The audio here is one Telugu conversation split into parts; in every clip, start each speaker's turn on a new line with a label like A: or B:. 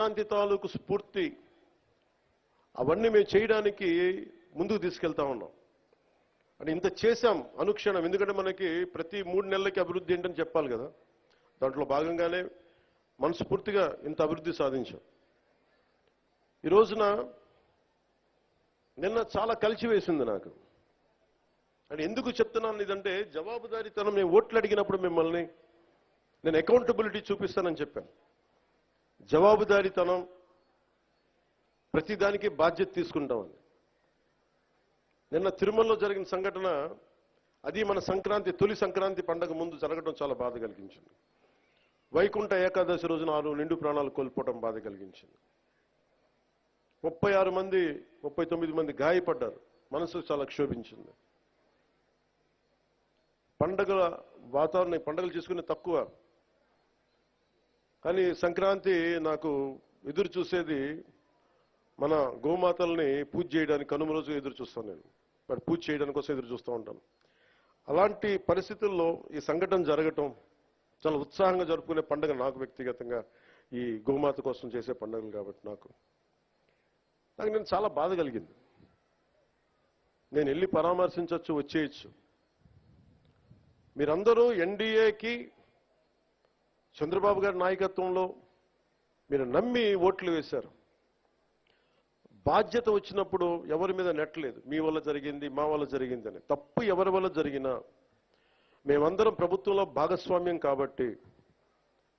A: శాంతి తాలూకు స్ఫూర్తి అవన్నీ మేము చేయడానికి ముందుకు తీసుకెళ్తా ఉన్నాం. అంటే ఇంత చేశాం అనుక్షణం, ఎందుకంటే మనకి ప్రతి 3 నెలలకి అభివృద్ధి ఏంటని చెప్పాలి కదా. దాంట్లో భాగంగానే మనస్ఫూర్తిగా ఇంత అభివృద్ధి సాధించాం. ఈ రోజున నిన్న చాలా కలిసివేసింది నాకు. అంటే ఎందుకు చెప్తున్నాను ఇదంటే, జవాబుదారీతనం. నేను ఓట్లు అడిగినప్పుడు మిమ్మల్ని నేను అకౌంటబిలిటీ చూపిస్తానని చెప్పాను. జవాబుదారీతనం, ప్రతిదానికి బాధ్యత తీసుకుంటామని. నిన్న తిరుమలలో జరిగిన సంఘటన, అది మన సంక్రాంతి, తొలి సంక్రాంతి పండగ ముందు జరగడం చాలా బాధ కలిగించింది. వైకుంఠ ఏకాదశి రోజున 6 నిండు ప్రాణాలు కోల్పోవడం బాధ కలిగించింది. 36 మంది 39 మంది గాయపడ్డారు. మనసు చాలా క్షోభించింది. పండగల వాతావరణం, పండుగలు చేసుకునే తక్కువ, కానీ సంక్రాంతి నాకు ఎదురు చూసేది మన గోమాతల్ని పూజ చేయడానికి. కనుమ రోజు ఎదురు చూస్తాను నేను, వాటి పూజ చేయడానికి కోసం ఎదురు చూస్తూ ఉంటాను. అలాంటి పరిస్థితుల్లో ఈ సంఘటన జరగటం, చాలా ఉత్సాహంగా జరుపుకునే పండుగ నాకు వ్యక్తిగతంగా, ఈ గోమాత కోసం చేసే పండుగలు కాబట్టి నాకు నేను చాలా బాధ కలిగింది. నేను వెళ్ళి పరామర్శించవచ్చు, వచ్చేయచ్చు. మీరందరూ ఎన్డీఏకి, చంద్రబాబు గారి నాయకత్వంలో మీరు నమ్మి ఓట్లు వేశారు. బాధ్యత వచ్చినప్పుడు ఎవరి మీద నెట్టలేదు. మీ వల్ల జరిగింది, మా వల్ల జరిగింది అని. తప్పు ఎవరి వల్ల జరిగినా మేమందరం ప్రభుత్వంలో భాగస్వామ్యం కాబట్టి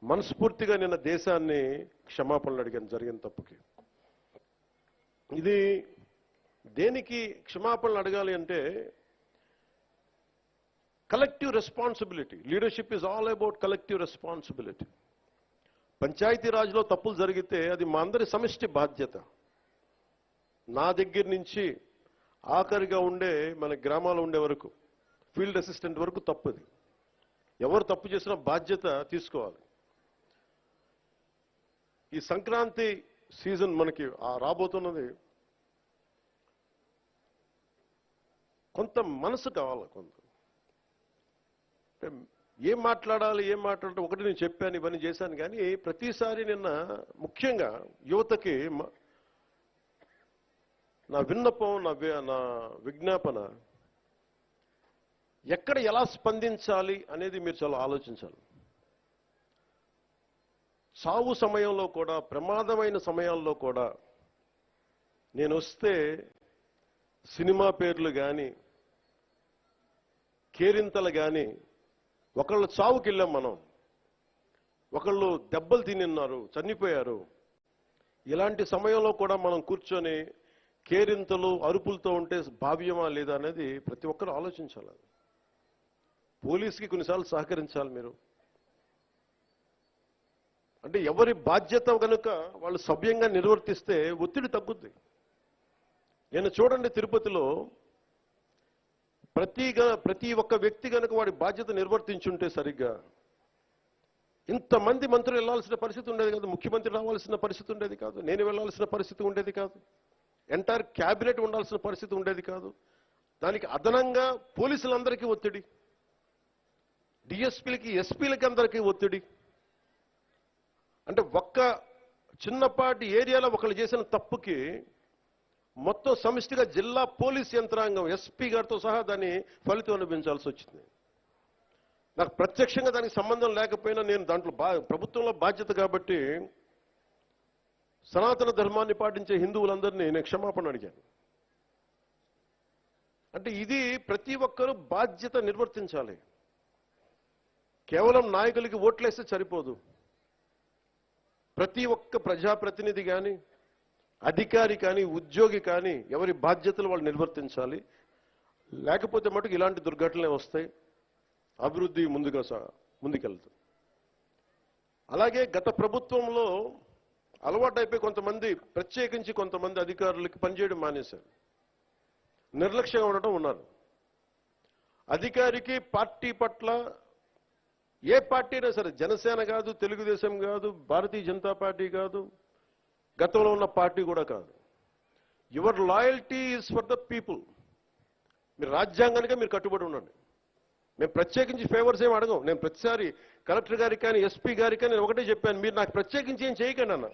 A: మనస్ఫూర్తిగా నిన్న దేశాన్ని క్షమాపణలు అడిగాను జరిగిన తప్పుకి. ఇది దేనికి క్షమాపణలు అడగాలి అంటే, collective responsibility. Leadership is all about collective responsibility. పంచాయతీరాజ్లో తప్పులు జరిగితే అది మా అందరి సమిష్టి బాధ్యత. నా దగ్గర నుంచి ఆఖరిగా ఉండే మన గ్రామాల్లో ఉండే వరకు, ఫీల్డ్ అసిస్టెంట్ వరకు తప్పుది. ఎవరు తప్పు చేసినా బాధ్యత తీసుకోవాలి. ఈ సంక్రాంతి సీజన్ మనకి రాబోతున్నది. కొంత మనసు కావాలి. కొంత ఏం మాట్లాడాలి, ఒకటి నేను చెప్పాను, ఇవన్నీ చేశాను. కానీ ప్రతిసారి నిన్న ముఖ్యంగా యువతకి నా విన్నపం, నా విజ్ఞాపన, ఎక్కడ ఎలా స్పందించాలి అనేది మీరు చాలా ఆలోచించాలి. సావు సమయంలో కూడా, ప్రమాదమైన సమయాల్లో కూడా నేను వస్తే సినిమా పేర్లు కానీ, కేరింతలు కానీ, ఒకళ్ళు చావుకి వెళ్ళాం మనం, ఒకళ్ళు దెబ్బలు తిన్నారు, చనిపోయారు. ఇలాంటి సమయంలో కూడా మనం కూర్చొని కేరింతలు, అరుపులతో ఉంటే భావ్యమా లేదా అనేది ప్రతి ఒక్కరు ఆలోచించాలి. పోలీసుకి కొన్నిసార్లు సహకరించాలి మీరు. అంటే ఎవరి బాధ్యత కనుక వాళ్ళు సభ్యంగా నిర్వర్తిస్తే ఒత్తిడి తగ్గుద్ది. నేను చూడండి, తిరుపతిలో ప్రతి ఒక్క వ్యక్తి కనుక వాడి బాధ్యత నిర్వర్తించుంటే సరిగ్గా, ఇంతమంది మంత్రులు వెళ్లాల్సిన పరిస్థితి ఉండేది కాదు, ముఖ్యమంత్రి రావాల్సిన పరిస్థితి ఉండేది కాదు, నేను వెళ్లాల్సిన పరిస్థితి ఉండేది కాదు, ఎంటైర్ క్యాబినెట్ ఉండాల్సిన పరిస్థితి ఉండేది కాదు. దానికి అదనంగా పోలీసులందరికీ ఒత్తిడి, డిఎస్పీలకి, ఎస్పీలకి అందరికీ ఒత్తిడి. అంటే ఒక్క చిన్నపాటి ఏరియాలో ఒకళ్ళు చేసిన తప్పుకి మొత్తం సమిష్టిగా జిల్లా పోలీస్ యంత్రాంగం, ఎస్పీ గారితో సహా దాన్ని ఫలితం అనుభవించాల్సి వచ్చింది. నాకు ప్రత్యక్షంగా దానికి సంబంధం లేకపోయినా నేను దాంట్లో ప్రభుత్వంలో బాధ్యత కాబట్టి సనాతన ధర్మాన్ని పాటించే హిందువులందరినీ నేను క్షమాపణ అడిగాను. అంటే ఇది ప్రతి ఒక్కరూ బాధ్యత నిర్వర్తించాలి. కేవలం నాయకులకి ఓట్లేస్తే సరిపోదు. ప్రతి ఒక్క ప్రజాప్రతినిధి కానీ, అధికారి కానీ, ఉద్యోగి కానీ ఎవరి బాధ్యతలు వాళ్ళు నిర్వర్తించాలి. లేకపోతే మటుకు ఇలాంటి దుర్ఘటనలే వస్తాయి, అభివృద్ధి ముందుకెళ్తుంది. అలాగే గత ప్రభుత్వంలో అలవాటైపోయి కొంతమంది, ప్రత్యేకించి కొంతమంది అధికారులకి పనిచేయడం మానేశారు, నిర్లక్ష్యంగా ఉండటం ఉన్నారు. అధికారికి పార్టీ పట్ల, ఏ పార్టీ అయినా సరే, జనసేన కాదు, తెలుగుదేశం కాదు, భారతీయ జనతా పార్టీ కాదు, గతంలో ఉన్న పార్టీ కూడా కాదు, your loyalty is for the people. మీరు రాజ్యాంగానికే మీరు కట్టుబడి ఉండండి. మేము ప్రత్యేకించి ఫేవర్స్ ఏమి అడగం. నేను ప్రతిసారి కలెక్టర్ గారికి కానీ, ఎస్పీ గారికి కానీ నేను ఒకటే చెప్పాను, మీరు నాకు ప్రత్యేకించి ఏం చేయకండి అన్న.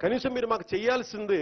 A: కనీసం మీరు మాకు చేయాల్సింది